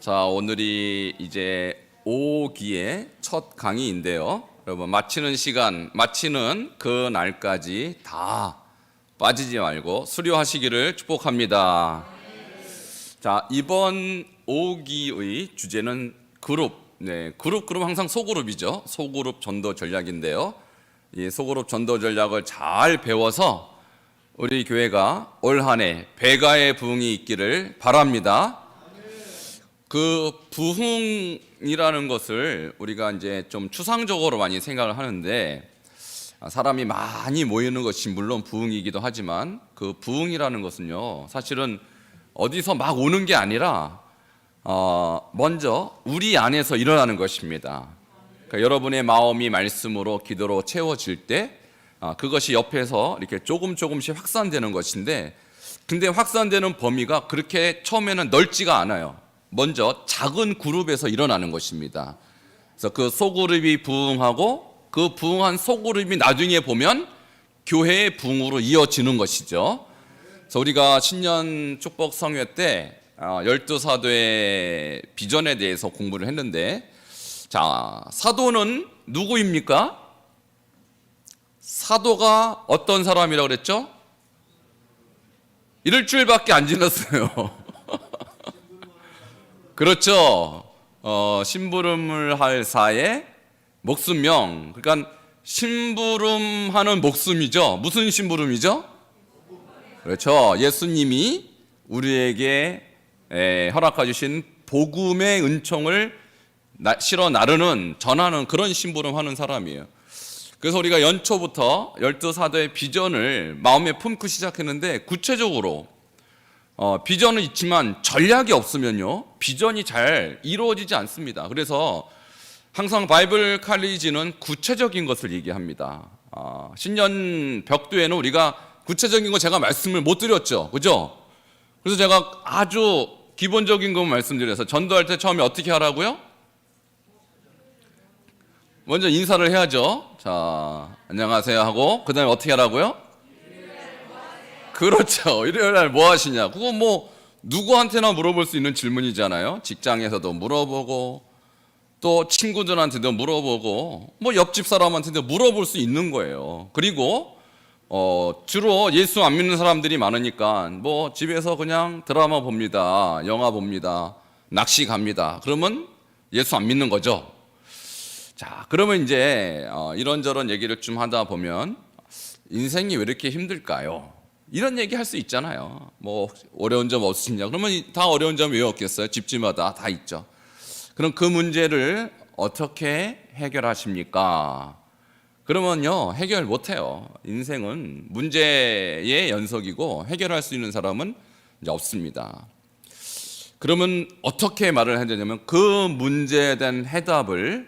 자, 오늘이 이제 5기의 첫 강의인데요. 여러분, 마치는 시간, 마치는 그 날까지 다 빠지지 말고 수료하시기를 축복합니다. 자, 이번 5기의 주제는 그룹. 그룹 항상 소그룹이죠. 소그룹 전도 전략인데요. 이 소그룹 전도 전략을 잘 배워서 우리 교회가 올 한 해 배가의 부흥이 있기를 바랍니다. 그 부흥이라는 것을 우리가 이제 좀 추상적으로 많이 생각을 하는데, 사람이 많이 모이는 것이 물론 부흥이기도 하지만 그 부흥이라는 것은요, 사실은 어디서 막 오는 게 아니라 먼저 우리 안에서 일어나는 것입니다. 그러니까 여러분의 마음이 말씀으로 기도로 채워질 때 그것이 옆에서 이렇게 조금씩 확산되는 것인데, 근데 확산되는 범위가 그렇게 처음에는 넓지가 않아요. 먼저 작은 그룹에서 일어나는 것입니다. 그래서 그 소그룹이 부흥하고 그 부흥한 소그룹이 나중에 보면 교회의 부흥으로 이어지는 것이죠. 그래서 우리가 신년 축복 성회 때 12사도의 비전에 대해서 공부를 했는데, 자, 사도는 누구입니까? 사도가 어떤 사람이라고 그랬죠? 일주일밖에 안 지났어요. 그렇죠. 심부름을 할 사의 목숨명. 그러니까 심부름하는 목숨이죠. 무슨 심부름이죠? 그렇죠. 예수님이 우리에게 허락해 주신 복음의 은총을 실어 나르는, 전하는 그런 심부름하는 사람이에요. 그래서 우리가 연초부터 12사도의 비전을 마음에 품고 시작했는데, 구체적으로 비전은 있지만 전략이 없으면요, 비전이 잘 이루어지지 않습니다. 그래서 항상 바이블 칼리지는 구체적인 것을 얘기합니다. 신년 벽두에는 우리가 구체적인 거 제가 말씀을 못 드렸죠, 그죠? 그래서 제가 아주 기본적인 거 말씀드려서, 전도할 때 처음에 어떻게 하라고요? 먼저 인사를 해야죠. 자, 안녕하세요 하고, 그 다음에 어떻게 하라고요? 그렇죠. 일요일날 뭐 하시냐? 그거 뭐 누구한테나 물어볼 수 있는 질문이잖아요. 직장에서도 물어보고, 또 친구들한테도 물어보고, 뭐 옆집 사람한테도 물어볼 수 있는 거예요. 그리고 주로 예수 안 믿는 사람들이 많으니까 뭐 집에서 그냥 드라마 봅니다, 영화 봅니다, 낚시 갑니다. 그러면 예수 안 믿는 거죠. 자, 그러면 이제 이런저런 얘기를 좀 하다 보면, 인생이 왜 이렇게 힘들까요? 이런 얘기 할 수 있잖아요. 뭐 어려운 점 없으시냐? 그러면 다 어려운 점 왜 없겠어요? 집집마다 다 있죠. 그럼 그 문제를 어떻게 해결하십니까? 그러면요, 해결 못해요. 인생은 문제의 연속이고 해결할 수 있는 사람은 이제 없습니다. 그러면 어떻게 말을 해야 되냐면, 그 문제에 대한 해답을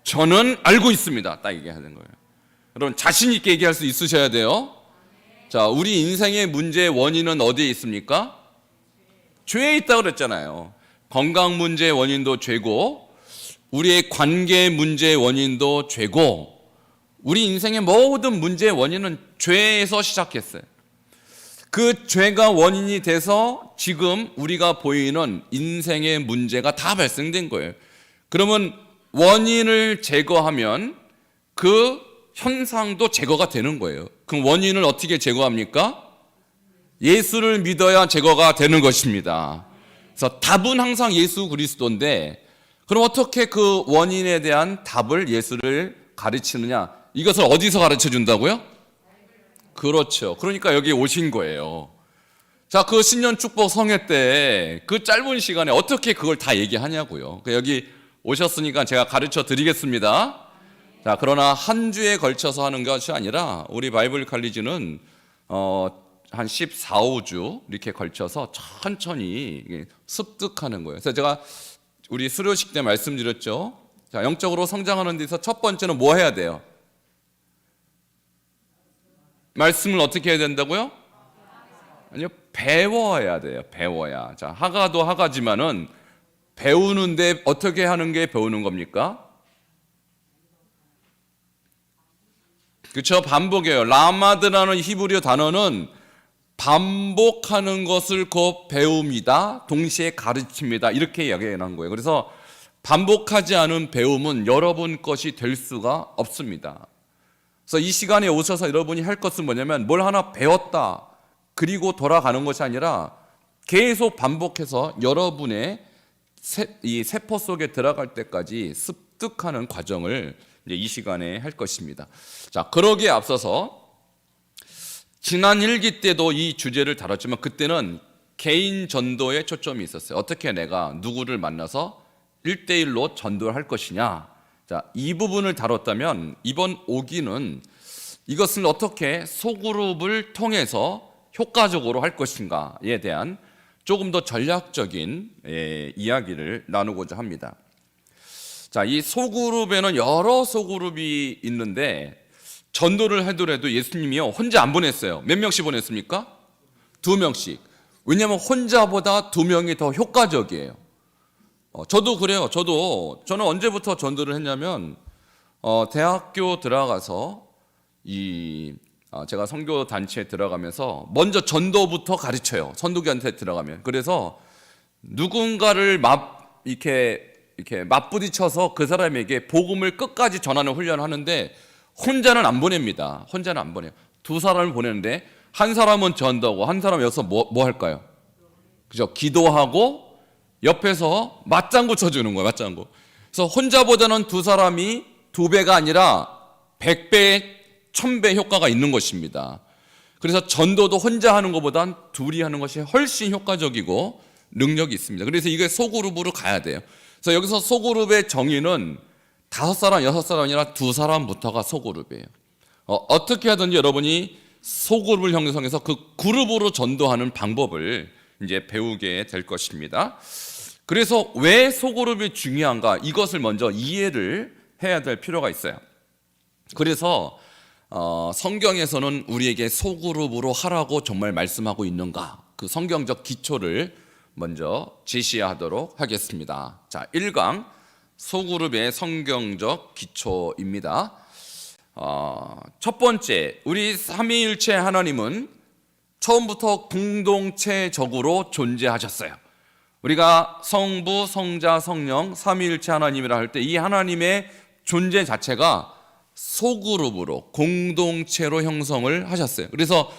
저는 알고 있습니다, 딱 얘기하는 거예요. 여러분, 자신 있게 얘기할 수 있으셔야 돼요. 자, 우리 인생의 문제의 원인은 어디에 있습니까? 죄에 있다고 그랬잖아요. 건강 문제의 원인도 죄고, 우리의 관계 문제의 원인도 죄고, 우리 인생의 모든 문제의 원인은 죄에서 시작했어요. 그 죄가 원인이 돼서 지금 우리가 보이는 인생의 문제가 다 발생된 거예요. 그러면 원인을 제거하면 그 현상도 제거가 되는 거예요. 그럼 원인을 어떻게 제거합니까? 예수를 믿어야 제거가 되는 것입니다. 그래서 답은 항상 예수 그리스도인데, 그럼 어떻게 그 원인에 대한 답을, 예수를 가르치느냐? 이것을 어디서 가르쳐 준다고요? 그렇죠. 그러니까 여기 오신 거예요. 자, 그 신년 축복 성회 때 그 짧은 시간에 어떻게 그걸 다 얘기하냐고요. 여기 오셨으니까 제가 가르쳐 드리겠습니다. 자, 그러나 한 주에 걸쳐서 하는 것이 아니라 우리 바이블 칼리지는 한 14, 15주 이렇게 걸쳐서 천천히 습득하는 거예요. 그래서 제가 우리 수료식 때 말씀드렸죠. 자, 영적으로 성장하는 데서 첫 번째는 뭐 해야 돼요? 말씀을 어떻게 해야 된다고요? 아니요, 배워야 돼요. 배워야. 자, 하가도 하가지만은 배우는데 어떻게 하는 게 배우는 겁니까? 그렇죠, 반복이에요. 라마드라는 히브리어 단어는 반복하는 것을 곧 배움이다, 동시에 가르침이다, 이렇게 이야기한 거예요. 그래서 반복하지 않은 배움은 여러분 것이 될 수가 없습니다. 그래서 이 시간에 오셔서 여러분이 할 것은 뭐냐면 뭘 하나 배웠다 그리고 돌아가는 것이 아니라 계속 반복해서 여러분의 이 세포 속에 들어갈 때까지 습득하는 과정을 이제 이 시간에 할 것입니다. 자, 그러기에 앞서서 지난 일기 때도 이 주제를 다뤘지만 그때는 개인 전도에 초점이 있었어요. 어떻게 내가 누구를 만나서 1대1로 전도를 할 것이냐. 자, 이 부분을 다뤘다면 이번 5기는 이것을 어떻게 소그룹을 통해서 효과적으로 할 것인가에 대한 조금 더 전략적인 이야기를 나누고자 합니다. 자, 이 소그룹에는 여러 소그룹이 있는데 전도를 하더라도 예수님이요 혼자 안 보냈어요. 몇 명씩 보냈습니까? 2명씩. 왜냐하면 혼자보다 2명이 더 효과적이에요. 저도 그래요. 저는 언제부터 전도를 했냐면 대학교 들어가서 제가 선교 단체에 들어가면서 먼저 전도부터 가르쳐요. 선도기한테 들어가면. 그래서 누군가를 이렇게 맞부딪혀서 그 사람에게 복음을 끝까지 전하는 훈련을 하는데 혼자는 안 보냅니다. 혼자는 안 보내요. 2사람을 보내는데 한 사람은 전도하고 한 사람은 여기서 뭐 할까요? 그죠? 기도하고 옆에서 맞장구 쳐주는 거예요. 맞장구. 그래서 혼자보다는 2사람이 2배가 아니라 100배, 1000배 효과가 있는 것입니다. 그래서 전도도 혼자 하는 것보단 둘이 하는 것이 훨씬 효과적이고 능력이 있습니다. 그래서 이게 소그룹으로 가야 돼요. 그래서 여기서 소그룹의 정의는 5사람, 6사람 아니라 2사람부터가 소그룹이에요. 어떻게 하든지 여러분이 소그룹을 형성해서 그 그룹으로 전도하는 방법을 이제 배우게 될 것입니다. 그래서 왜 소그룹이 중요한가? 이것을 먼저 이해를 해야 될 필요가 있어요. 그래서 성경에서는 우리에게 소그룹으로 하라고 정말 말씀하고 있는가? 그 성경적 기초를 먼저 제시하도록 하겠습니다. 자, 1강 소그룹의 성경적 기초입니다. 첫 번째, 우리 삼위일체 하나님은 처음부터 공동체적으로 존재하셨어요. 우리가 성부, 성자, 성령, 삼위일체 하나님이라 할 때 이 하나님의 존재 자체가 소그룹으로 공동체로 형성을 하셨어요. 그래서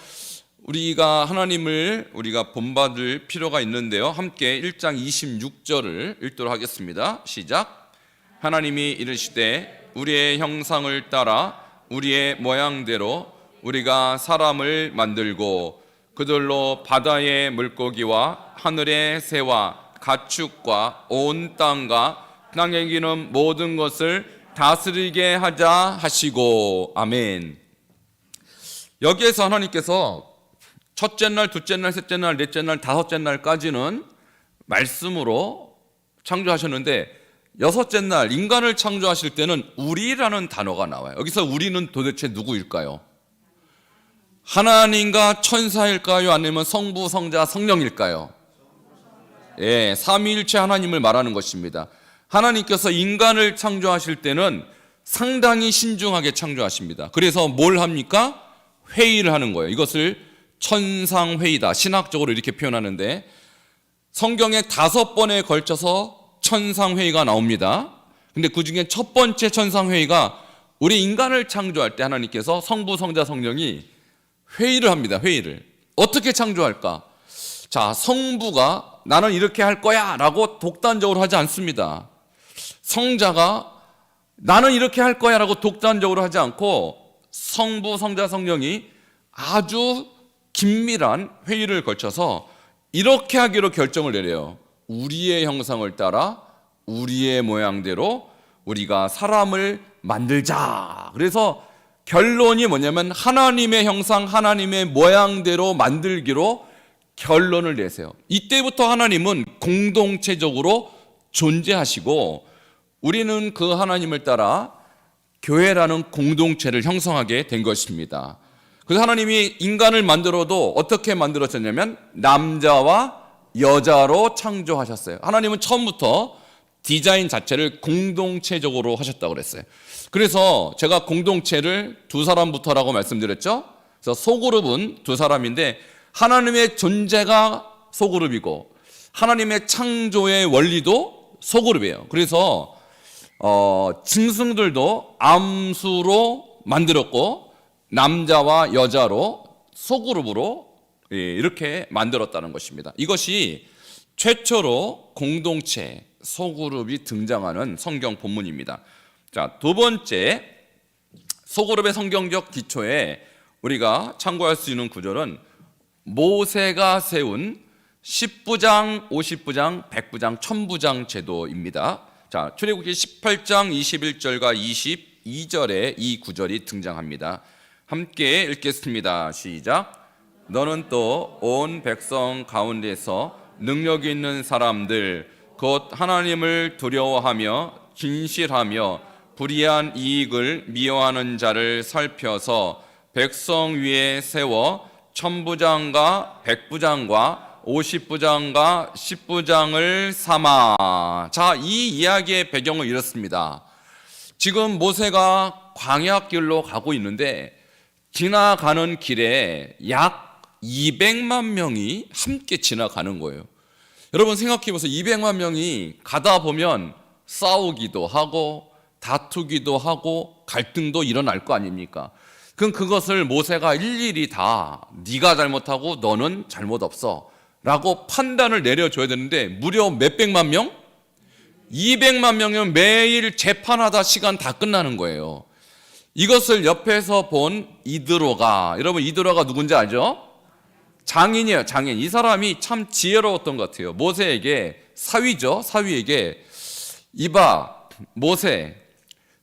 우리가 하나님을 우리가 본받을 필요가 있는데요. 함께 1장 26절을 읽도록 하겠습니다. 시작. 하나님이 이르시되 우리의 형상을 따라 우리의 모양대로 우리가 사람을 만들고 그들로 바다의 물고기와 하늘의 새와 가축과 온 땅과 땅에 기는 모든 것을 다스리게 하자 하시고. 아멘. 여기에서 하나님께서 첫째 날, 둘째 날, 셋째 날, 넷째 날, 다섯째 날까지는 말씀으로 창조하셨는데 여섯째 날 인간을 창조하실 때는 우리라는 단어가 나와요. 여기서 우리는 도대체 누구일까요? 하나님과 천사일까요? 아니면 성부, 성자, 성령일까요? 예, 삼위일체 하나님을 말하는 것입니다. 하나님께서 인간을 창조하실 때는 상당히 신중하게 창조하십니다. 그래서 뭘 합니까? 회의를 하는 거예요. 이것을 천상회의다. 신학적으로 이렇게 표현하는데 성경에 5번에 걸쳐서 천상회의가 나옵니다. 근데 그 중에 첫 번째 천상회의가 우리 인간을 창조할 때 하나님께서 성부, 성자, 성령이 회의를 합니다. 회의를. 어떻게 창조할까? 자, 성부가 나는 이렇게 할 거야 라고 독단적으로 하지 않습니다. 성자가 나는 이렇게 할 거야 라고 독단적으로 하지 않고 성부, 성자, 성령이 아주 긴밀한 회의를 거쳐서 이렇게 하기로 결정을 내려요. 우리의 형상을 따라 우리의 모양대로 우리가 사람을 만들자. 그래서 결론이 뭐냐면 하나님의 형상, 하나님의 모양대로 만들기로 결론을 내세요. 이때부터 하나님은 공동체적으로 존재하시고 우리는 그 하나님을 따라 교회라는 공동체를 형성하게 된 것입니다. 그래서 하나님이 인간을 만들어도 어떻게 만들었냐면 남자와 여자로 창조하셨어요. 하나님은 처음부터 디자인 자체를 공동체적으로 하셨다고 그랬어요. 그래서 제가 공동체를 2사람부터라고 말씀드렸죠. 그래서 소그룹은 2사람인데 하나님의 존재가 소그룹이고 하나님의 창조의 원리도 소그룹이에요. 그래서 짐승들도 암수로 만들었고 남자와 여자로 소그룹으로 이렇게 만들었다는 것입니다. 이것이 최초로 공동체 소그룹이 등장하는 성경 본문입니다. 자, 두 번째 소그룹의 성경적 기초에 우리가 참고할 수 있는 구절은 모세가 세운 10부장, 50부장, 100부장, 1000부장 제도입니다. 자, 출애굽기 18장 21절과 22절에 이 구절이 등장합니다. 함께 읽겠습니다. 시작. 너는 또 온 백성 가운데서 능력 있는 사람들 곧 하나님을 두려워하며 진실하며 불의한 이익을 미워하는 자를 살펴서 백성 위에 세워 1000부장과 100부장과 50부장과 10부장을 삼아. 자, 이 이야기의 배경은 이렇습니다. 지금 모세가 광야길로 가고 있는데 지나가는 길에 약 200만 명이 함께 지나가는 거예요. 여러분 생각해 보세요. 200만 명이 가다 보면 싸우기도 하고 다투기도 하고 갈등도 일어날 거 아닙니까? 그럼 그것을 모세가 일일이 다 네가 잘못하고 너는 잘못 없어 라고 판단을 내려줘야 되는데 무려 몇백만 명? 200만 명이면 매일 재판하다 시간 다 끝나는 거예요. 이것을 옆에서 본 이드로가, 여러분 이드로가 누군지 알죠? 장인이에요. 장인. 이 사람이 참 지혜로웠던 것 같아요. 모세에게, 사위죠, 사위에게 이봐 모세,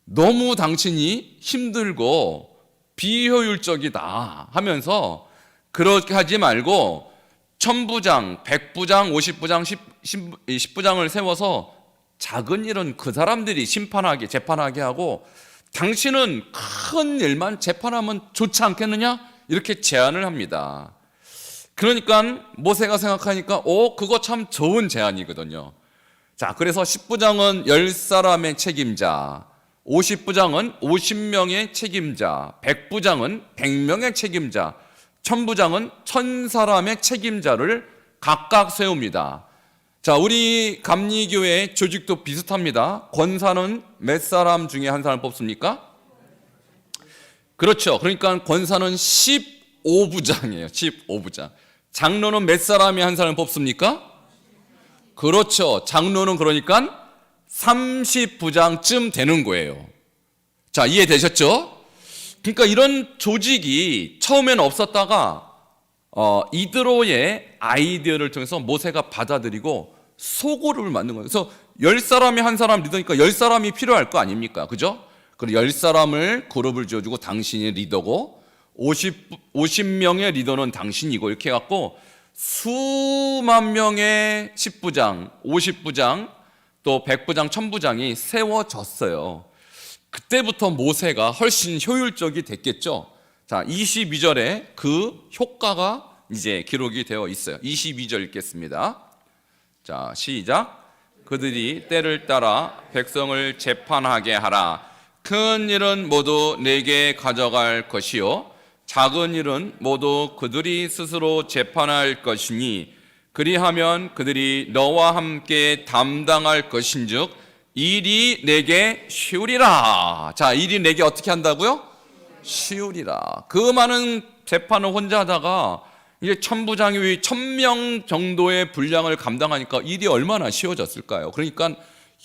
너무 당신이 힘들고 비효율적이다 하면서 그렇게 하지 말고 1000부장, 100부장, 50부장, 10부장을 세워서 작은 일은 그 사람들이 심판하게, 재판하게 하고 당신은 큰 일만 재판하면 좋지 않겠느냐? 이렇게 제안을 합니다. 그러니까 모세가 생각하니까 그거 참 좋은 제안이거든요. 자, 그래서 10부장은 10사람의 책임자, 50부장은 50명의 책임자, 100부장은 100명의 책임자, 1000부장은 1000사람의 책임자를 각각 세웁니다. 자, 우리 감리교회 조직도 비슷합니다. 권사는 몇 사람 중에 한 사람 뽑습니까? 그렇죠. 그러니까 권사는 15부장이에요. 15부장. 장로는 몇 사람이 한 사람 뽑습니까? 그렇죠. 장로는 그러니까 30부장쯤 되는 거예요. 자, 이해되셨죠? 그러니까 이런 조직이 처음에는 없었다가 이드로의 아이디어를 통해서 모세가 받아들이고 소그룹을 만든 거예요. 그래서 10사람이 한 사람 리더니까 10사람이 필요할 거 아닙니까? 그죠? 그리고 10사람을 그룹을 지어주고 당신이 리더고 50명의 리더는 당신이고 이렇게 해갖고 수만 명의 10부장, 50부장, 또 100부장, 1000부장이 세워졌어요. 그때부터 모세가 훨씬 효율적이 됐겠죠. 자, 22절에 그 효과가 이제 기록이 되어 있어요. 22절 읽겠습니다. 자, 시작. 그들이 때를 따라 백성을 재판하게 하라. 큰 일은 모두 내게 가져갈 것이요 작은 일은 모두 그들이 스스로 재판할 것이니 그리하면 그들이 너와 함께 담당할 것인즉 일이 내게 쉬우리라. 자, 일이 내게 어떻게 한다고요? 쉬우리라. 그 많은 재판을 혼자 하다가 이제 1000부장이 1000명 정도의 분량을 감당하니까 일이 얼마나 쉬워졌을까요? 그러니까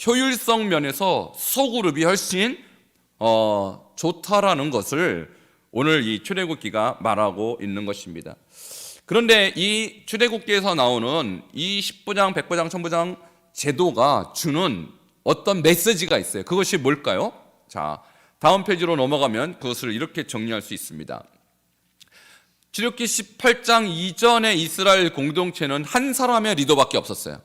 효율성 면에서 소그룹이 훨씬 좋다라는 것을 오늘 이 출애굽기가 말하고 있는 것입니다. 그런데 이 출애굽기에서 나오는 이 10부장, 100부장, 1000부장 제도가 주는 어떤 메시지가 있어요. 그것이 뭘까요? 자, 다음 페이지로 넘어가면 그것을 이렇게 정리할 수 있습니다. 출애굽기 18장 이전의 이스라엘 공동체는 한 사람의 리더밖에 없었어요.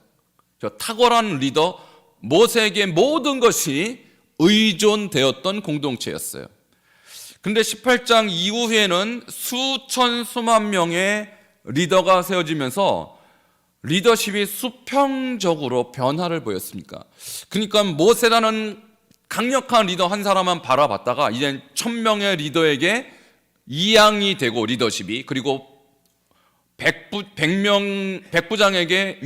저 탁월한 리더 모세에게 모든 것이 의존되었던 공동체였어요. 근데 18장 이후에는 수천 수만 명의 리더가 세워지면서 리더십이 수평적으로 변화를 보였습니까? 그러니까 모세라는 강력한 리더 한 사람만 바라봤다가 이제 1000명의 리더에게 이양이 되고 리더십이, 그리고 백부장에게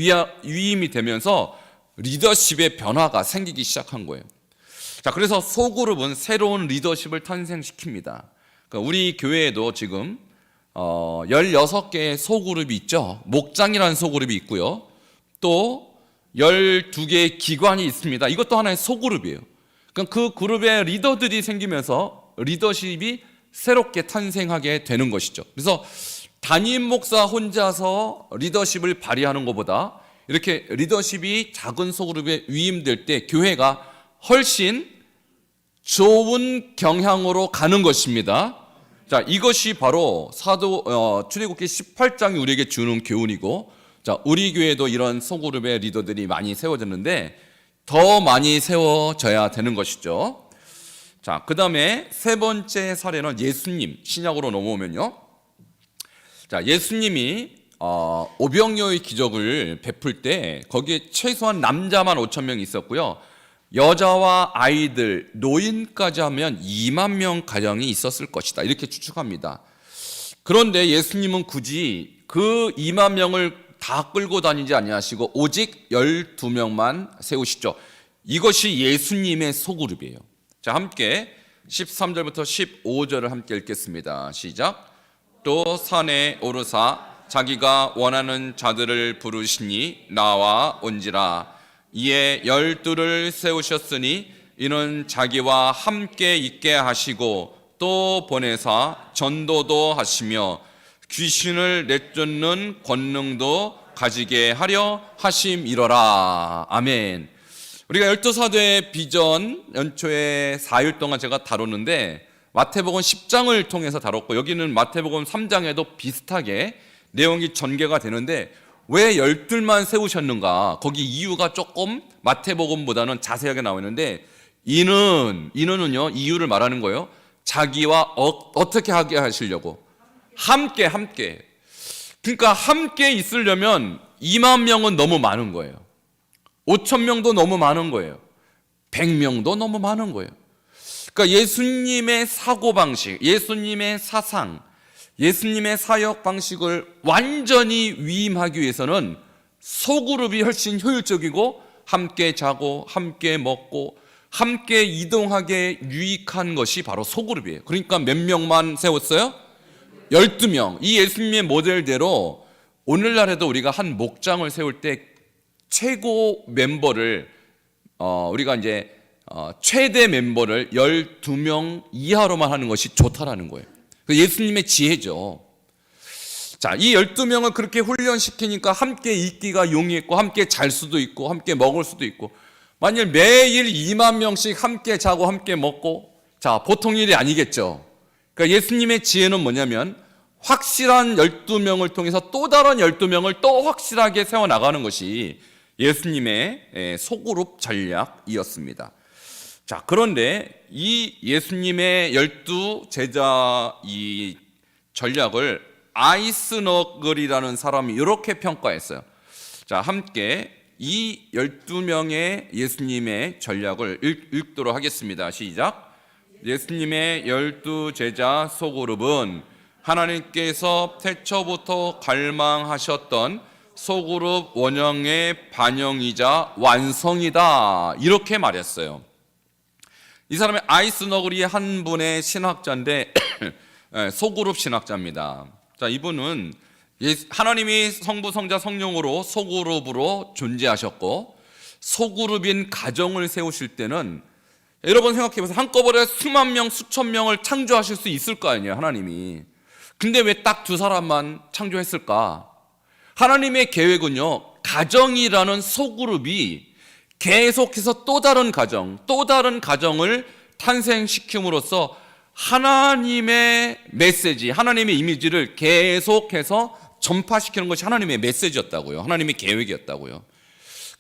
위임이 되면서 리더십의 변화가 생기기 시작한 거예요. 자, 그래서 소그룹은 새로운 리더십을 탄생시킵니다. 그러니까 우리 교회에도 지금 16개의 소그룹이 있죠. 목장이라는 소그룹이 있고요. 또 12개의 기관이 있습니다. 이것도 하나의 소그룹이에요. 그러니까 그 그룹의 리더들이 생기면서 리더십이 새롭게 탄생하게 되는 것이죠. 그래서 담임 목사 혼자서 리더십을 발휘하는 것보다 이렇게 리더십이 작은 소그룹에 위임될 때 교회가 훨씬 좋은 경향으로 가는 것입니다. 자, 이것이 바로 출애굽기 18장이 우리에게 주는 교훈이고, 자, 우리 교회도 이런 소그룹의 리더들이 많이 세워졌는데 더 많이 세워져야 되는 것이죠. 자, 그 다음에 세 번째 사례는 예수님, 신약으로 넘어오면요. 자, 예수님이 오병이어의 기적을 베풀 때 거기에 최소한 남자만 5천 명이 있었고요. 여자와 아이들, 노인까지 하면 2만 명 가량이 있었을 것이다. 이렇게 추측합니다. 그런데 예수님은 굳이 그 2만 명을 다 끌고 다니지 아니하시고 오직 12명만 세우시죠. 이것이 예수님의 소그룹이에요. 자, 함께 13절부터 15절을 함께 읽겠습니다. 시작. 또 산에 오르사 자기가 원하는 자들을 부르시니 나와 온지라. 이에 12를 세우셨으니 이는 자기와 함께 있게 하시고 또 보내사 전도도 하시며 귀신을 내쫓는 권능도 가지게 하려 하심이로라. 아멘. 우리가 12사도의 비전 연초에 4일 동안 제가 다뤘는데 마태복음 10장을 통해서 다뤘고 여기는 마태복음 3장에도 비슷하게 내용이 전개가 되는데 왜 12만 세우셨는가? 거기 이유가 조금 마태복음보다는 자세하게 나와 있는데 이는요 이유를 말하는 거예요. 자기와 어떻게 하게 하시려고? 함께. 그러니까 함께 있으려면 2만 명은 너무 많은 거예요. 5천 명도 너무 많은 거예요. 100명도 너무 많은 거예요. 그러니까 예수님의 사고방식, 예수님의 사상, 예수님의 사역 방식을 완전히 위임하기 위해서는 소그룹이 훨씬 효율적이고 함께 자고 함께 먹고 함께 이동하게 유익한 것이 바로 소그룹이에요. 그러니까 몇 명만 세웠어요? 12명. 이 예수님의 모델대로 오늘날에도 우리가 한 목장을 세울 때 최고 멤버를 우리가 이제 최대 멤버를 12명 이하로만 하는 것이 좋다라는 거예요. 예수님의 지혜죠. 자, 이 12명을 그렇게 훈련시키니까 함께 있기가 용이했고 함께 잘 수도 있고 함께 먹을 수도 있고 만일 매일 2만 명씩 함께 자고 함께 먹고 자, 보통 일이 아니겠죠. 그러니까 예수님의 지혜는 뭐냐면 확실한 12명을 통해서 또 다른 12명을 또 확실하게 세워나가는 것이 예수님의 소그룹 전략이었습니다. 자, 그런데 이 예수님의 12제자 이 전략을 아이스너글이라는 사람이 이렇게 평가했어요. 자, 함께 이 12명의 예수님의 전략을 읽도록 하겠습니다. 시작. 예수님의 12제자 소그룹은 하나님께서 태초부터 갈망하셨던 소그룹 원형의 반영이자 완성이다. 이렇게 말했어요. 이 사람의 아이스너글이 한 분의 신학자인데 소그룹 신학자입니다. 자, 이분은 하나님이 성부, 성자, 성령으로 소그룹으로 존재하셨고 소그룹인 가정을 세우실 때는 여러분 생각해보세요. 한꺼번에 수만 명, 수천 명을 창조하실 수 있을 거 아니에요, 하나님이. 근데 왜 딱 두 사람만 창조했을까? 하나님의 계획은요, 가정이라는 소그룹이 계속해서 또 다른 가정을 탄생시킴으로써 하나님의 메시지, 하나님의 이미지를 계속해서 전파시키는 것이 하나님의 메시지였다고요. 하나님의 계획이었다고요.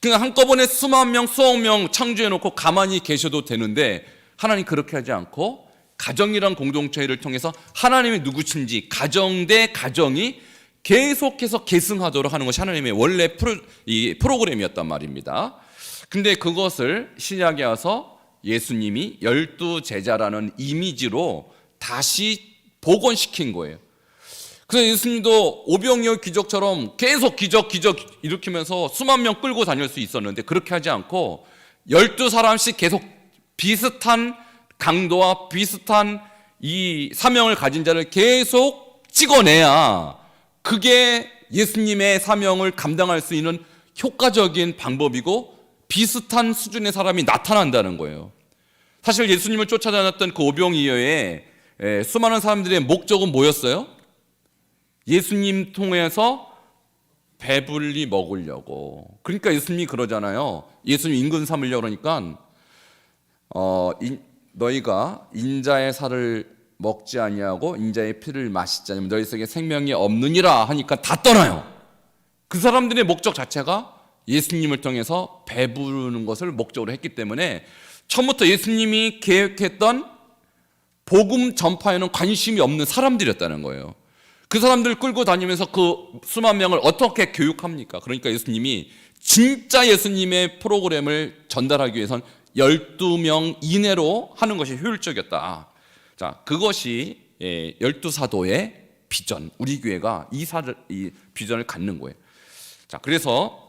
그냥 한꺼번에 수만 명, 수억 명 창조해놓고 가만히 계셔도 되는데 하나님 그렇게 하지 않고 가정이란 공동체를 통해서 하나님이 누구신지 가정 대 가정이 계속해서 계승하도록 하는 것이 하나님의 원래 프로그램이었단 말입니다. 근데 그것을 신약에 와서 예수님이 12제자라는 이미지로 다시 복원시킨 거예요. 그래서 예수님도 오병이어 기적처럼 계속 기적 일으키면서 수만 명 끌고 다닐 수 있었는데 그렇게 하지 않고 12사람씩 계속 비슷한 강도와 비슷한 이 사명을 가진 자를 계속 찍어내야 그게 예수님의 사명을 감당할 수 있는 효과적인 방법이고 비슷한 수준의 사람이 나타난다는 거예요. 사실 예수님을 쫓아다녔던 그 오병이어의 수많은 사람들의 목적은 뭐였어요? 예수님 통해서 배불리 먹으려고. 그러니까 예수님이 그러잖아요. 예수님 임금 삼으려고 그러니까 너희가 인자의 살을 먹지 아니하고 인자의 피를 마시지 않으면 너희 속에 생명이 없느니라 하니까 다 떠나요. 그 사람들의 목적 자체가 예수님을 통해서 배부르는 것을 목적으로 했기 때문에 처음부터 예수님이 계획했던 복음 전파에는 관심이 없는 사람들이었다는 거예요. 그 사람들 끌고 다니면서 그 수만 명을 어떻게 교육합니까? 그러니까 예수님이 진짜 예수님의 프로그램을 전달하기 위해선 12명 이내로 하는 것이 효율적이었다. 자, 그것이 12사도의 비전. 우리 교회가 이 비전을 갖는 거예요. 자, 그래서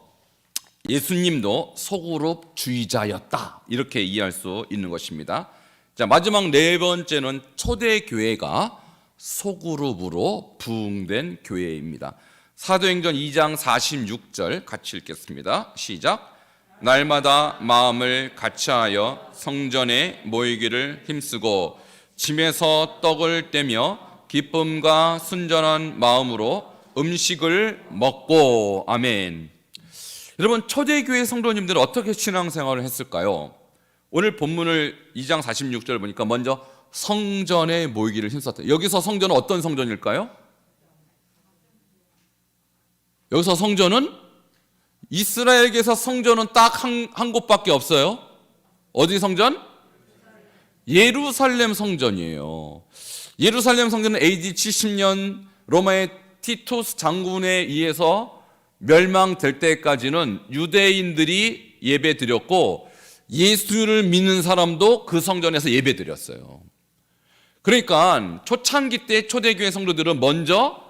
예수님도 소그룹주의자였다. 이렇게 이해할 수 있는 것입니다. 자, 마지막 네 번째는 초대교회가 소그룹으로 부흥된 교회입니다. 사도행전 2장 46절 같이 읽겠습니다. 시작. 날마다 마음을 같이하여 성전에 모이기를 힘쓰고 집에서 떡을 떼며 기쁨과 순전한 마음으로 음식을 먹고. 아멘. 여러분, 초대교회 성도님들은 어떻게 신앙생활을 했을까요? 오늘 본문을 2장 46절 보니까 먼저 성전에 모이기를 힘썼다. 여기서 성전은 어떤 성전일까요? 여기서 성전은 이스라엘에게서 성전은 딱 한 곳밖에 없어요. 어디 성전? 예루살렘 성전이에요. 예루살렘 성전은 AD 70년 로마의 티투스 장군에 의해서 멸망될 때까지는 유대인들이 예배 드렸고 예수를 믿는 사람도 그 성전에서 예배 드렸어요. 그러니까 초창기 때 초대교회 성도들은 먼저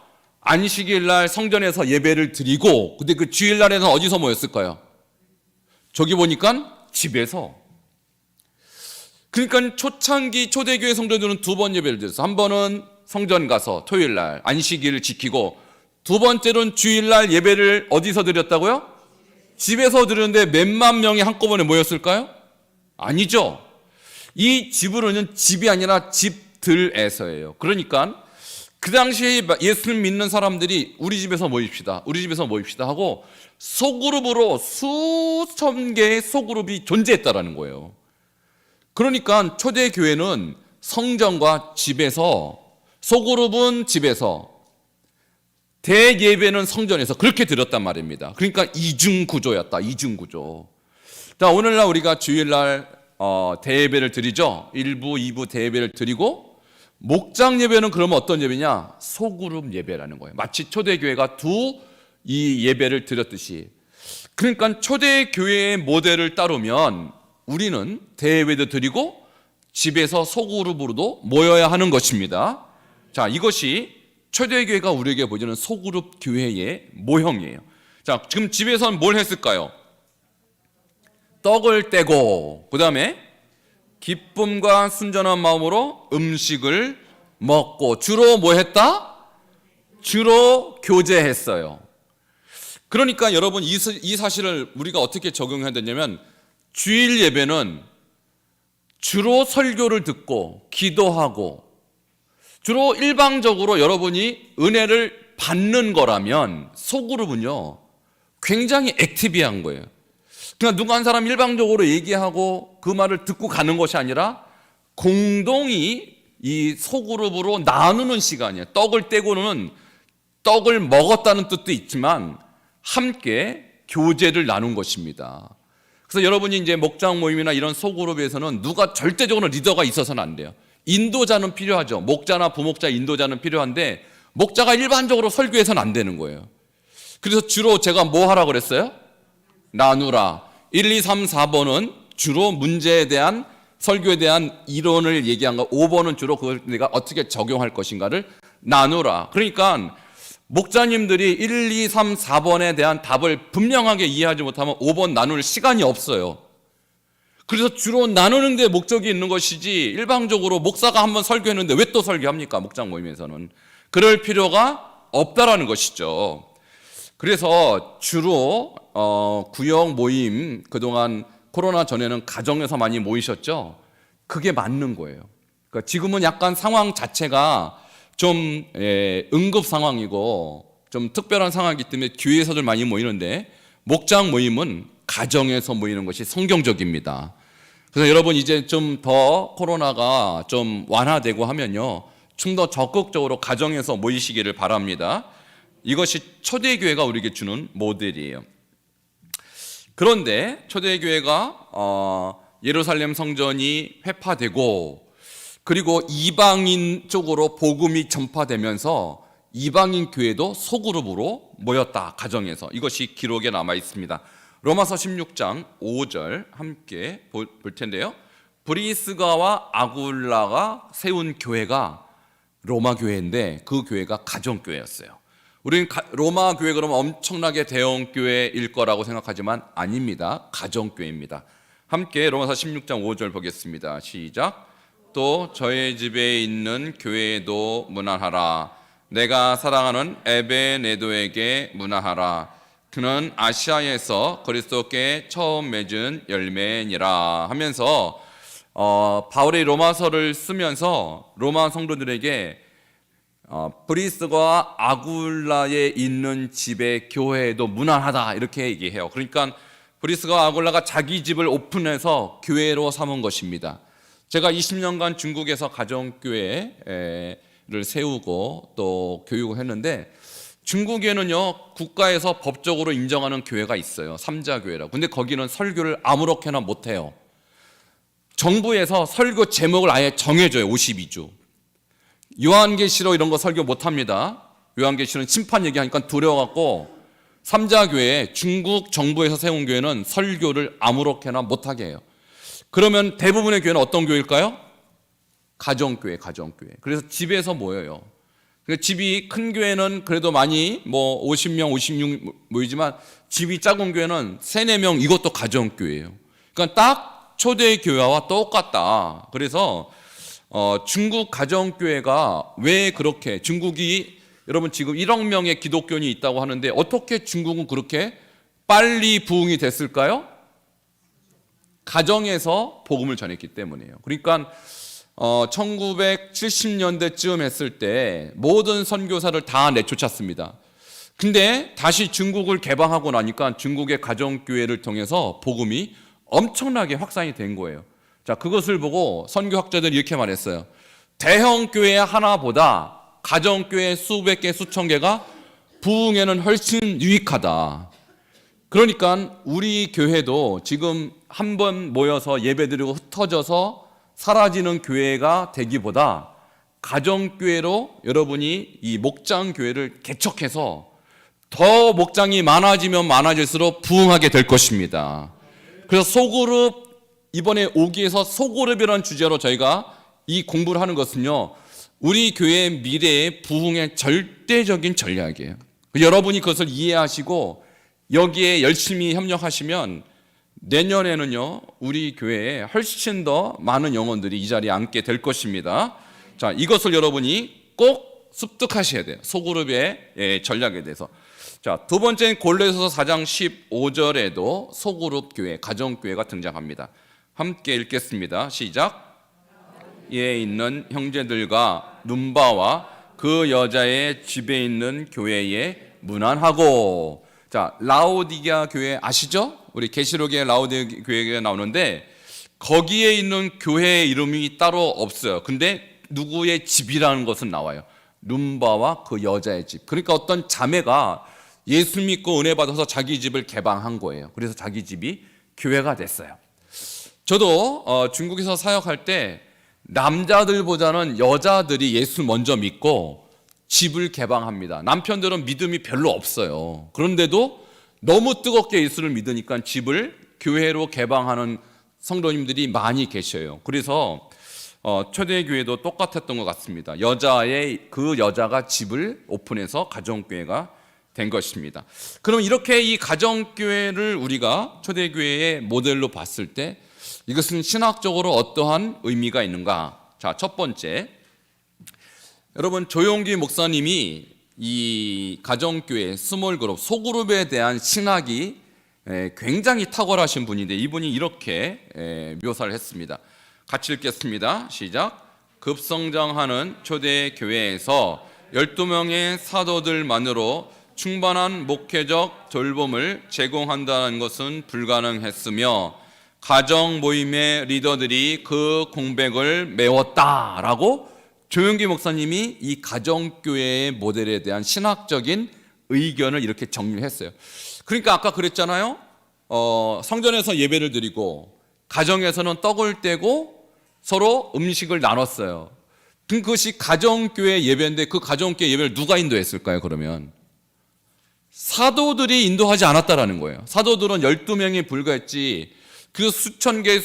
안식일 날 성전에서 예배를 드리고, 근데 그 주일 날에는 어디서 모였을까요? 저기 보니까 집에서. 그러니까 초창기 초대교회 성도들은 두 번 예배를 드렸어요. 한 번은 성전 가서 토요일 날 안식일을 지키고, 두 번째로는 주일 날 예배를 어디서 드렸다고요? 집에서 드렸는데 몇만 명이 한꺼번에 모였을까요? 아니죠. 이 집으로는 집이 아니라 집들에서예요. 그러니까 그 당시에 예수를 믿는 사람들이 우리 집에서 모입시다, 우리 집에서 모입시다 하고 소그룹으로 수천 개의 소그룹이 존재했다라는 거예요. 그러니까 초대교회는 성전과 집에서, 소그룹은 집에서, 대예배는 성전에서 그렇게 드렸단 말입니다. 그러니까 이중구조였다. 이중구조. 자, 오늘날 우리가 주일날 대예배를 드리죠. 1부, 2부 대예배를 드리고, 목장 예배는 그러면 어떤 예배냐? 소그룹 예배라는 거예요. 마치 초대교회가 이 예배를 드렸듯이. 그러니까 초대교회의 모델을 따르면 우리는 대예배도 드리고 집에서 소그룹으로도 모여야 하는 것입니다. 자, 이것이 초대교회가 우리에게 보여주는 소그룹 교회의 모형이에요. 자, 지금 집에서는 뭘 했을까요? 떡을 떼고, 그 다음에 기쁨과 순전한 마음으로 음식을 먹고. 주로 뭐 했다? 주로 교제했어요. 그러니까 여러분, 이 사실을 우리가 어떻게 적용해야 되냐면, 주일 예배는 주로 설교를 듣고 기도하고 주로 일방적으로 여러분이 은혜를 받는 거라면, 소그룹은요 굉장히 액티비한 거예요. 그냥 누가 한 사람 일방적으로 얘기하고 그 말을 듣고 가는 것이 아니라 공동이 이 소그룹으로 나누는 시간이에요. 떡을 떼고는 떡을 먹었다는 뜻도 있지만 함께 교제를 나눈 것입니다. 그래서 여러분이 이제 목장 모임이나 이런 소그룹에서는 누가 절대적으로 리더가 있어서는 안 돼요. 인도자는 필요하죠. 목자나 부목자, 인도자는 필요한데 목자가 일반적으로 설교해서는 안 되는 거예요. 그래서 주로 제가 뭐 하라고 그랬어요? 나누라. 1, 2, 3, 4번은 주로 문제에 대한, 설교에 대한 이론을 얘기한 거, 5번은 주로 그걸 내가 어떻게 적용할 것인가를 나누라. 그러니까 목자님들이 1, 2, 3, 4번에 대한 답을 분명하게 이해하지 못하면 5번 나눌 시간이 없어요. 그래서 주로 나누는 데 목적이 있는 것이지 일방적으로 목사가 한번 설교했는데 왜 또 설교합니까? 목장 모임에서는. 그럴 필요가 없다라는 것이죠. 그래서 주로 구역 모임, 그동안 코로나 전에는 가정에서 많이 모이셨죠? 그게 맞는 거예요. 그러니까 지금은 약간 상황 자체가 좀 응급 상황이고 좀 특별한 상황이기 때문에 교회에서들 많이 모이는데 목장 모임은 가정에서 모이는 것이 성경적입니다. 그래서 여러분 이제 좀 더 코로나가 좀 완화되고 하면요, 좀 더 적극적으로 가정에서 모이시기를 바랍니다. 이것이 초대교회가 우리에게 주는 모델이에요. 그런데 초대교회가 예루살렘 성전이 회파되고 그리고 이방인 쪽으로 복음이 전파되면서 이방인 교회도 소그룹으로 모였다, 가정에서. 이것이 기록에 남아 있습니다. 로마서 16장 5절 함께 볼 텐데요. 브리스가와 아굴라가 세운 교회가 로마 교회인데 그 교회가 가정교회였어요. 우리는 로마 교회 그러면 엄청나게 대형 교회일 거라고 생각하지만 아닙니다. 가정교회입니다. 함께 로마서 16장 5절 보겠습니다. 시작. 또 저의 집에 있는 교회에도 문안하라. 내가 사랑하는 에베네도에게 문안하라. 그는 아시아에서 그리스도께 처음 맺은 열매니라 하면서 바울이 로마서를 쓰면서 로마 성도들에게 브리스가 아굴라에 있는 집의 교회에도 무난하다 이렇게 얘기해요. 그러니까 브리스가 아굴라가 자기 집을 오픈해서 교회로 삼은 것입니다. 제가 20년간 중국에서 가정교회를 세우고 또 교육을 했는데 중국에는요, 국가에서 법적으로 인정하는 교회가 있어요. 삼자교회라고. 근데 거기는 설교를 아무렇게나 못해요. 정부에서 설교 제목을 아예 정해줘요. 52주. 요한계시록 이런 거 설교 못합니다. 요한계시록은 심판 얘기하니까 두려워갖고 삼자교회, 중국 정부에서 세운 교회는 설교를 아무렇게나 못하게 해요. 그러면 대부분의 교회는 어떤 교회일까요? 가정교회. 그래서 집에서 모여요. 집이 큰 교회는 그래도 많이 50명, 56 모이지만 집이 작은 교회는 3, 4명, 이것도 가정교회예요. 그러니까 딱 초대교회와 똑같다. 그래서 중국 가정교회가 왜 그렇게, 중국이 여러분 지금 1억 명의 기독교인이 있다고 하는데 어떻게 중국은 그렇게 빨리 부흥이 됐을까요? 가정에서 복음을 전했기 때문이에요. 그러니까 1970년대쯤 했을 때 모든 선교사를 다 내쫓았습니다. 근데 다시 중국을 개방하고 나니까 중국의 가정교회를 통해서 복음이 엄청나게 확산이 된 거예요. 자, 그것을 보고 선교학자들이 이렇게 말했어요. 대형 교회 하나보다 가정교회 수백 개, 수천 개가 부흥에는 훨씬 유익하다. 그러니까 우리 교회도 지금 한번 모여서 예배드리고 흩어져서 사라지는 교회가 되기보다 가정교회로 여러분이 이 목장교회를 개척해서 더 목장이 많아지면 많아질수록 부흥하게 될 것입니다. 그래서 소그룹, 이번에 5기에서 소그룹이라는 주제로 저희가 이 공부를 하는 것은요, 우리 교회의 미래의 부흥의 절대적인 전략이에요. 여러분이 그것을 이해하시고 여기에 열심히 협력하시면 내년에는요, 우리 교회에 훨씬 더 많은 영혼들이 이 자리에 앉게 될 것입니다. 자, 이것을 여러분이 꼭 습득하셔야 돼요. 소그룹의 전략에 대해서. 자, 두 번째는 골로새서 4장 15절에도 소그룹 교회, 가정교회가 등장합니다. 함께 읽겠습니다. 시작. 에 있는 형제들과 눈바와 그 여자의 집에 있는 교회에 문안하고. 자, 라오디게아 교회 아시죠? 우리 계시록에 라오디게아 교회가 나오는데 거기에 있는 교회의 이름이 따로 없어요. 근데 누구의 집이라는 것은 나와요. 눈바와 그 여자의 집. 그러니까 어떤 자매가 예수 믿고 은혜 받아서 자기 집을 개방한 거예요. 그래서 자기 집이 교회가 됐어요. 저도 중국에서 사역할 때 남자들보다는 여자들이 예수 먼저 믿고 집을 개방합니다. 남편들은 믿음이 별로 없어요. 그런데도 너무 뜨겁게 예수를 믿으니까 집을 교회로 개방하는 성도님들이 많이 계셔요. 그래서 초대교회도 똑같았던 것 같습니다. 그 여자가 집을 오픈해서 가정교회가 된 것입니다. 그럼 이렇게 이 가정교회를 우리가 초대교회의 모델로 봤을 때 이것은 신학적으로 어떠한 의미가 있는가? 자, 첫 번째, 여러분 조용기 목사님이 이 가정교회, 스몰그룹, 소그룹에 대한 신학이 굉장히 탁월하신 분인데 이분이 이렇게 묘사를 했습니다. 같이 읽겠습니다. 시작. 급성장하는 초대교회에서 12명의 사도들만으로 충분한 목회적 돌봄을 제공한다는 것은 불가능했으며 가정 모임의 리더들이 그 공백을 메웠다라고 조용기 목사님이 이 가정교회의 모델에 대한 신학적인 의견을 이렇게 정리했어요. 그러니까 아까 그랬잖아요. 성전에서 예배를 드리고 가정에서는 떡을 떼고 서로 음식을 나눴어요. 그것이 가정교회 예배인데 그 가정교회 예배를 누가 인도했을까요? 그러면 사도들이 인도하지 않았다라는 거예요. 사도들은 12명이 불과했지 그 수천 개,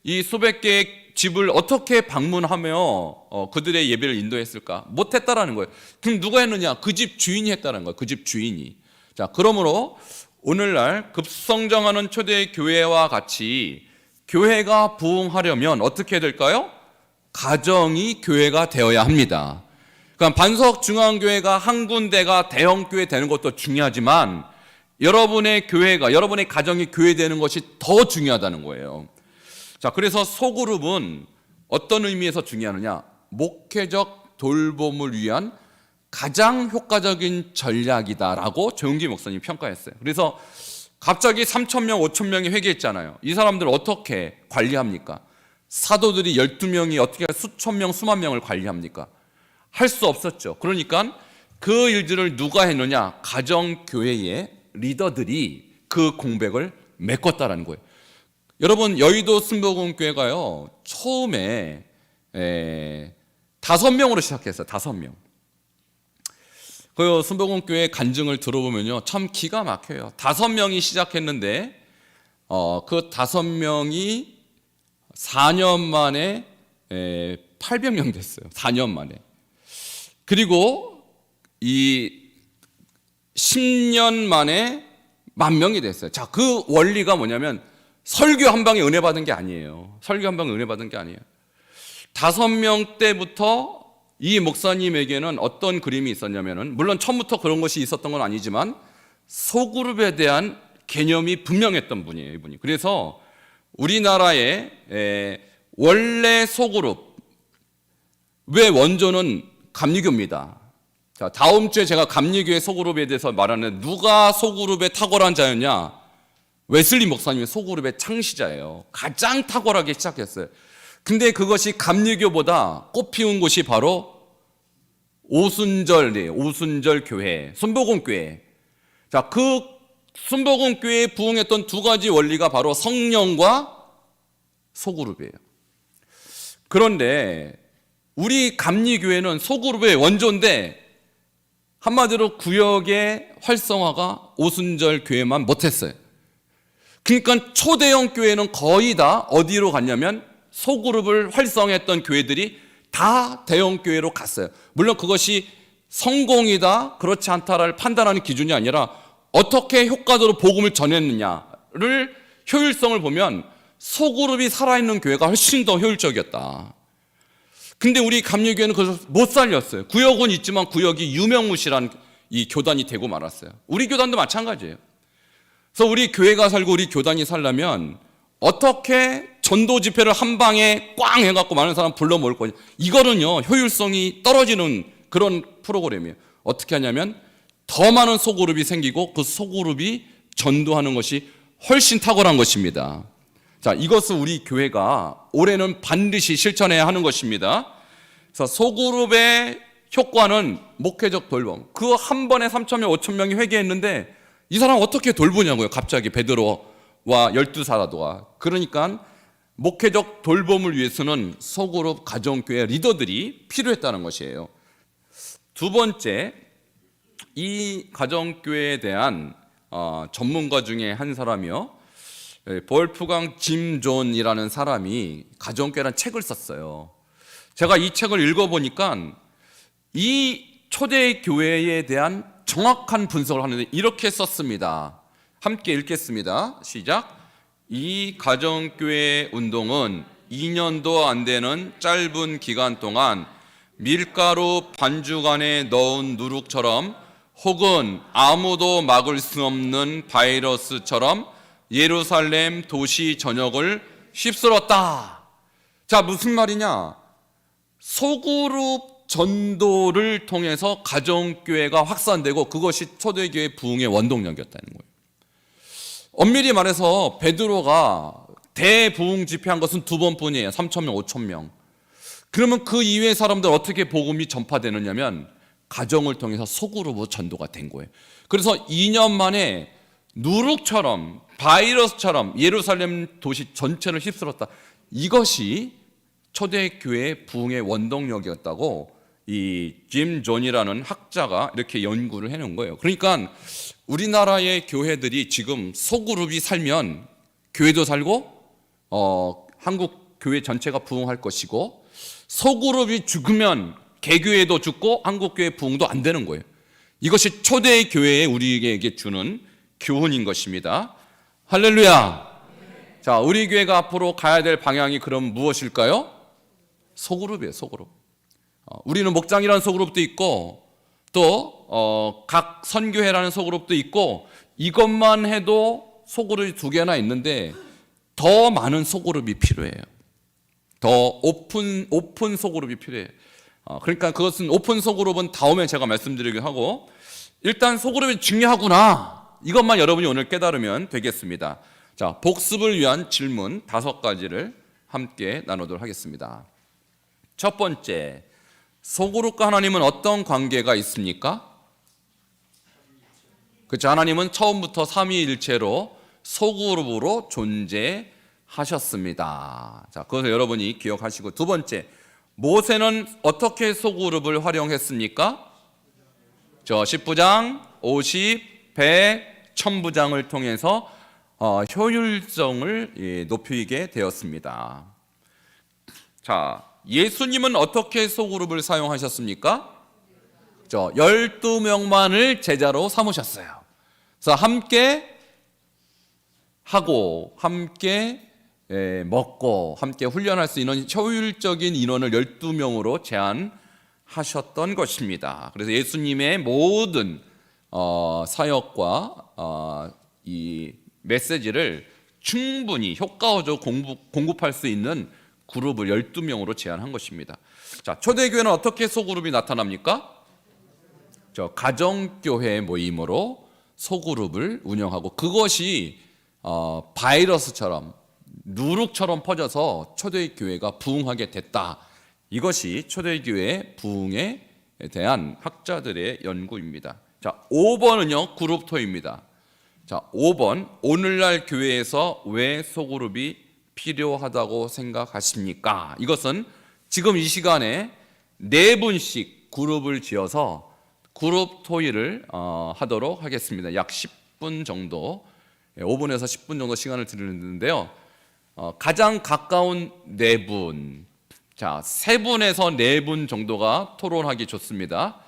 이 수백 개의 집을 어떻게 방문하며 그들의 예배를 인도했을까? 못했다라는 거예요. 그럼 누가 했느냐? 그 집 주인이 했다는 거예요. 그 집 주인이. 자, 그러므로 오늘날 급성장하는 초대교회와 같이 교회가 부흥하려면 어떻게 될까요? 가정이 교회가 되어야 합니다. 그러니까 반석중앙교회가 한 군데가 대형교회 되는 것도 중요하지만 여러분의 교회가, 여러분의 가정이 교회 되는 것이 더 중요하다는 거예요. 자, 그래서 소그룹은 어떤 의미에서 중요하느냐? 목회적 돌봄을 위한 가장 효과적인 전략이다라고 조용기 목사님이 평가했어요. 그래서 갑자기 3,000명, 5,000명이 회개했잖아요. 이 사람들을 어떻게 관리합니까? 사도들이 12명이 어떻게 수천 명, 수만 명을 관리합니까? 할 수 없었죠. 그러니까 그 일들을 누가 했느냐? 가정교회의 리더들이 그 공백을 메꿨다라는 거예요. 여러분, 여의도 순복음교회가요, 처음에 5명으로 시작했어요. 5명. 그 순복음교회 간증을 들어보면요, 참 기가 막혀요. 5명이 시작했는데 그 5명이 4년 만에 800명 됐어요. 4년 만에. 그리고 이 10년 만에 10,000명이 됐어요. 자, 그 원리가 뭐냐면 설교 한 방에 은혜 받은 게 아니에요. 설교 한 방에 은혜 받은 게 아니에요. 5명 때부터 이 목사님에게는 어떤 그림이 있었냐면은, 물론 처음부터 그런 것이 있었던 건 아니지만 소그룹에 대한 개념이 분명했던 분이에요, 이분이. 그래서 우리나라의 원래 소그룹, 왜 원조는 감리교입니다. 자, 다음 주에 제가 감리교의 소그룹에 대해서 말하는데, 누가 소그룹의 탁월한 자였냐? 웨슬리 목사님이 소그룹의 창시자예요. 가장 탁월하게 시작했어요. 근데 그것이 감리교보다 꽃피운 곳이 바로 오순절 교회, 순복음교회. 자, 그 순복음교회에 부흥했던 두 가지 원리가 바로 성령과 소그룹이에요. 그런데 우리 감리교회는 소그룹의 원조인데 한마디로 구역의 활성화가 오순절 교회만 못했어요. 그러니까 초대형 교회는 거의 다 어디로 갔냐면 소그룹을 활성화했던 교회들이 다 대형 교회로 갔어요. 물론 그것이 성공이다, 그렇지 않다를 판단하는 기준이 아니라 어떻게 효과적으로 복음을 전했느냐를 효율성을 보면 소그룹이 살아있는 교회가 훨씬 더 효율적이었다. 근데 우리 감리교회는 그것을 못 살렸어요. 구역은 있지만 구역이 유명무실한 이 교단이 되고 말았어요. 우리 교단도 마찬가지예요. 그래서 우리 교회가 살고 우리 교단이 살려면 어떻게 전도 집회를 한 방에 꽝 해갖고 많은 사람 불러 모을 거냐. 이거는요, 효율성이 떨어지는 그런 프로그램이에요. 어떻게 하냐면 더 많은 소그룹이 생기고 그 소그룹이 전도하는 것이 훨씬 탁월한 것입니다. 자, 이것을 우리 교회가 올해는 반드시 실천해야 하는 것입니다. 그래서 소그룹의 효과는 목회적 돌봄. 그 한 번에 3,000명, 5,000명이 회개했는데 이 사람 어떻게 돌보냐고요. 갑자기 베드로와 12사도가. 그러니까 목회적 돌봄을 위해서는 소그룹 가정교회 리더들이 필요했다는 것이에요. 두 번째, 이 가정교회에 대한 전문가 중에 한 사람이요, 볼프강 짐 존이라는 사람이 가정교회라는 책을 썼어요. 제가 이 책을 읽어보니까 이 초대교회에 대한 정확한 분석을 하는데 이렇게 썼습니다. 함께 읽겠습니다. 시작. 이 가정교회 운동은 2년도 안 되는 짧은 기간 동안 밀가루 반죽 안에 넣은 누룩처럼 혹은 아무도 막을 수 없는 바이러스처럼 예루살렘 도시 전역을 휩쓸었다. 자, 무슨 말이냐? 소그룹 전도를 통해서 가정교회가 확산되고 그것이 초대교회 부흥의 원동력이었다는 거예요. 엄밀히 말해서 베드로가 대부흥 집회한 것은 2번뿐이에요. 3,000명, 5,000명. 그러면 그 이외의 사람들 어떻게 복음이 전파되느냐면 가정을 통해서 소그룹으로 전도가 된 거예요. 그래서 2년 만에 누룩처럼 바이러스처럼 예루살렘 도시 전체를 휩쓸었다. 이것이 초대교회 부흥의 원동력이었다고 이 짐 존이라는 학자가 이렇게 연구를 해놓은 거예요. 그러니까 우리나라의 교회들이 지금 소그룹이 살면 교회도 살고 한국 교회 전체가 부흥할 것이고, 소그룹이 죽으면 개교회도 죽고 한국 교회 부흥도 안 되는 거예요. 이것이 초대 교회에 우리에게 주는 교훈인 것입니다. 할렐루야. 자, 우리 교회가 앞으로 가야 될 방향이 그럼 무엇일까요? 소그룹이에요. 소그룹. 우리는 목장이라는 소그룹도 있고 또 각 선교회라는 소그룹도 있고, 이것만 해도 소그룹이 2개나 있는데 더 많은 소그룹이 필요해요. 더 오픈 소그룹이 필요해요. 그러니까 그것은 오픈 소그룹은 다음에 제가 말씀드리긴 하고, 일단 소그룹이 중요하구나, 이것만 여러분이 오늘 깨달으면 되겠습니다. 자, 복습을 위한 질문 5가지를 함께 나누도록 하겠습니다. 첫 번째, 소그룹과 하나님은 어떤 관계가 있습니까? 그렇죠. 하나님은 처음부터 삼위일체로 소그룹으로 존재하셨습니다. 자, 그것을 여러분이 기억하시고, 두 번째, 모세는 어떻게 소그룹을 활용했습니까? 저 10부장, 50, 100, 1000부장을 통해서 효율성을 높이게 되었습니다. 자, 예수님은 어떻게 소그룹을 사용하셨습니까? 12명만을 제자로 삼으셨어요. 그래서 함께 하고 함께 먹고 함께 훈련할 수 있는 효율적인 인원을 12명으로 제한하셨던 것입니다. 그래서 예수님의 모든 사역과 이 메시지를 충분히 효과적으로 공급할 수 있는 그룹을 12명으로 제한한 것입니다. 자, 초대교회는 어떻게 소그룹이 나타납니까? 가정교회 모임으로 소그룹을 운영하고, 그것이 바이러스처럼 누룩처럼 퍼져서 초대교회가 부흥하게 됐다. 이것이 초대교회 부흥에 대한 학자들의 연구입니다. 자, 5번은요 그룹토입니다. 자, 5번, 오늘날 교회에서 왜 소그룹이 필요하다고 생각하십니까? 이것은 지금 이 시간에 4분씩 그룹을 지어서 그룹 토의를 하도록 하겠습니다. 약 10분 정도, 5분에서 10분 정도 시간을 드리는데요. 가장 가까운 4분, 자, 3분에서 4분 정도가 토론하기 좋습니다.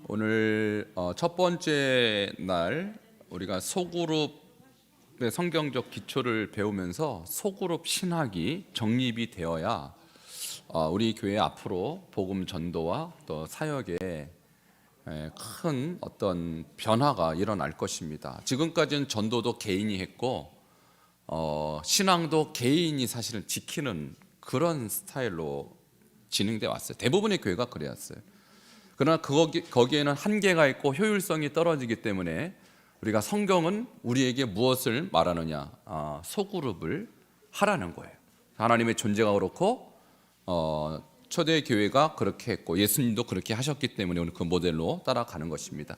오늘 첫 번째 날 우리가 소그룹의 성경적 기초를 배우면서 소그룹 신학이 정립이 되어야 우리 교회 앞으로 복음 전도와 또 사역에 큰 어떤 변화가 일어날 것입니다. 지금까지는 전도도 개인이 했고 신앙도 개인이 사실은 지키는 그런 스타일로 진행돼 왔어요. 대부분의 교회가 그래왔어요. 그러나 거기에는 한계가 있고 효율성이 떨어지기 때문에 우리가 성경은 우리에게 무엇을 말하느냐, 소그룹을 하라는 거예요. 하나님의 존재가 그렇고 초대교회가 그렇게 했고 예수님도 그렇게 하셨기 때문에 오늘 그 모델로 따라가는 것입니다.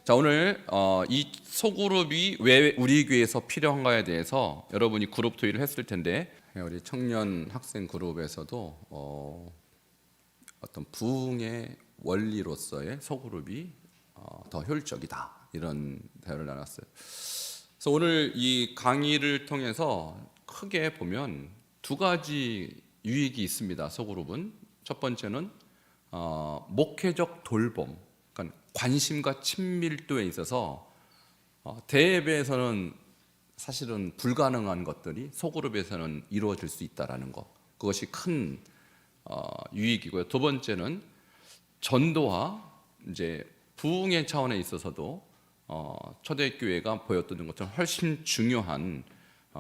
자, 오늘 이 소그룹이 왜 우리 교회에서 필요한가에 대해서 여러분이 그룹 토의를 했을 텐데, 우리 청년 학생 그룹에서도 어떤 부흥의 원리로서의 소그룹이 더 효율적이다, 이런 대화를 나눴어요. 그래서 오늘 이 강의를 통해서 크게 보면 2가지 유익이 있습니다. 소그룹은 첫 번째는 목회적 돌봄, 그러니까 관심과 친밀도에 있어서 대예배에서는 사실은 불가능한 것들이 소그룹에서는 이루어질 수 있다라는 것, 그것이 큰 유익이고요. 두 번째는 전도와 이제 부흥의 차원에 있어서도 초대교회가 보였던 것처럼 훨씬 중요한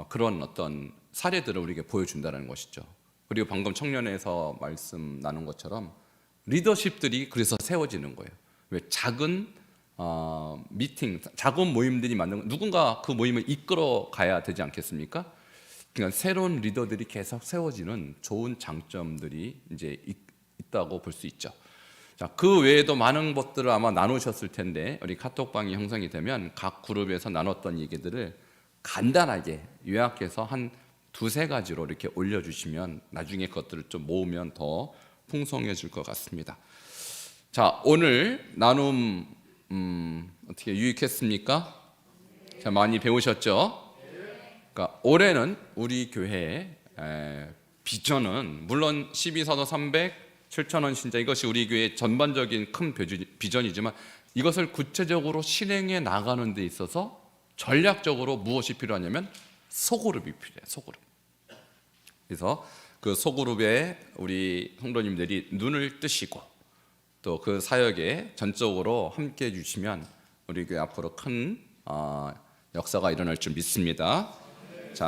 그런 어떤 사례들을 우리에게 보여준다는 것이죠. 그리고 방금 청년회에서 말씀 나눈 것처럼 리더십들이 그래서 세워지는 거예요. 왜? 작은 미팅, 작은 모임들이 만든, 누군가 그 모임을 이끌어 가야 되지 않겠습니까? 그러니까 새로운 리더들이 계속 세워지는 좋은 장점들이 이제 있다고 볼 수 있죠. 자, 그 외에도 많은 것들을 아마 나누셨을 텐데 우리 카톡방이 형성이 되면 각 그룹에서 나눴던 얘기들을 간단하게 요약해서 한 두세 가지로 이렇게 올려주시면 나중에 그것들을 좀 모으면 더 풍성해질 것 같습니다. 자, 오늘 나눔 어떻게 유익했습니까? 자, 많이 배우셨죠? 그러니까 올해는 우리 교회의 비전은 물론 12사도 300 7,000원 신자, 이것이 우리 교회의 전반적인 큰 비전이지만 이것을 구체적으로 실행해 나가는 데 있어서 전략적으로 무엇이 필요하냐면 소그룹이 필요해요. 소그룹. 그래서 그 소그룹에 우리 성도님들이 눈을 뜨시고 또 그 사역에 전적으로 함께해 주시면 우리 교회 앞으로 큰 역사가 일어날 줄 믿습니다.